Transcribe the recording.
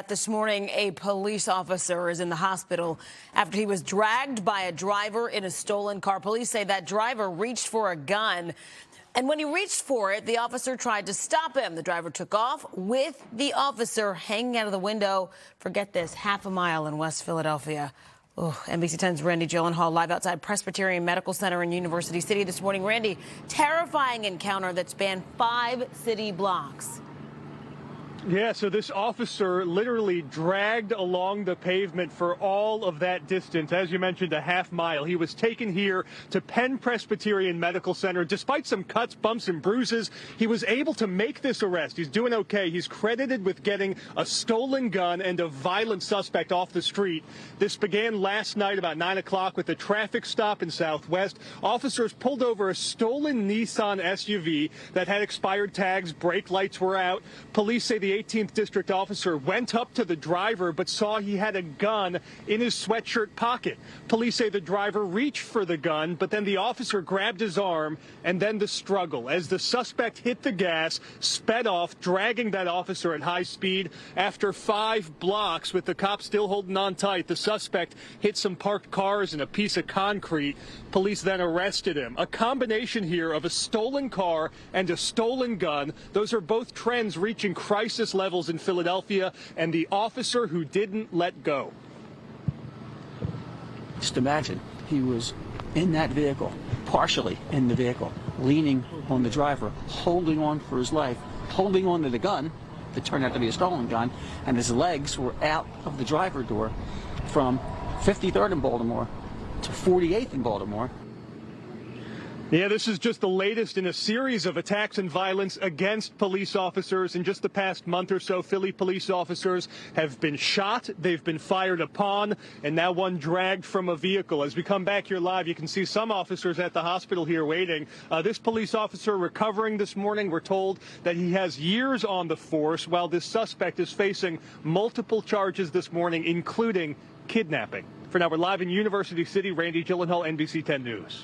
this morning, a police officer is in the hospital after he was dragged by a driver in a stolen car. Police say that driver reached for a gun, and when he reached for it, the officer tried to stop him. The driver took off with the officer hanging out of the window for, get this, half a mile in West Philadelphia. Oh, NBC 10's Randy Gyllenhaal live outside Presbyterian Medical Center in University City this morning. Randy, terrifying encounter that spanned 5 city blocks. Yeah, so this officer literally dragged along the pavement for all of that distance. As you mentioned, a half mile. He was taken here to Penn Presbyterian Medical Center. Despite some cuts, bumps, and bruises, he was able to make this arrest. He's doing okay. He's credited with getting a stolen gun and a violent suspect off the street. This began last night about 9 o'clock with a traffic stop in Southwest. Officers pulled over a stolen Nissan SUV that had expired tags. Brake lights were out. Police say the 18th district officer went up to the driver but saw he had a gun in his sweatshirt pocket. Police say the driver reached for the gun, but then the officer grabbed his arm, and then the struggle as the suspect hit the gas, sped off, dragging that officer at high speed. After 5 blocks, with the cop still holding on tight, the suspect hit some parked cars and a piece of concrete. Police then arrested him. A combination here of a stolen car and a stolen gun. Those are both trends reaching crisis levels in Philadelphia, and the officer who didn't let go. Just imagine, he was in that vehicle, partially in the vehicle, leaning on the driver, holding on for his life, holding on to the gun that turned out to be a stolen gun, and his legs were out of the driver door from 53rd in Baltimore to 48th in Baltimore. Yeah, this is just the latest in a series of attacks and violence against police officers. In just the past month or so, Philly police officers have been shot, they've been fired upon, and now one dragged from a vehicle. As we come back here live, you can see some officers at the hospital here waiting. This police officer recovering this morning. We're told that he has years on the force, while this suspect is facing multiple charges this morning, including kidnapping. For now, we're live in University City. Randy Gyllenhaal, NBC 10 News.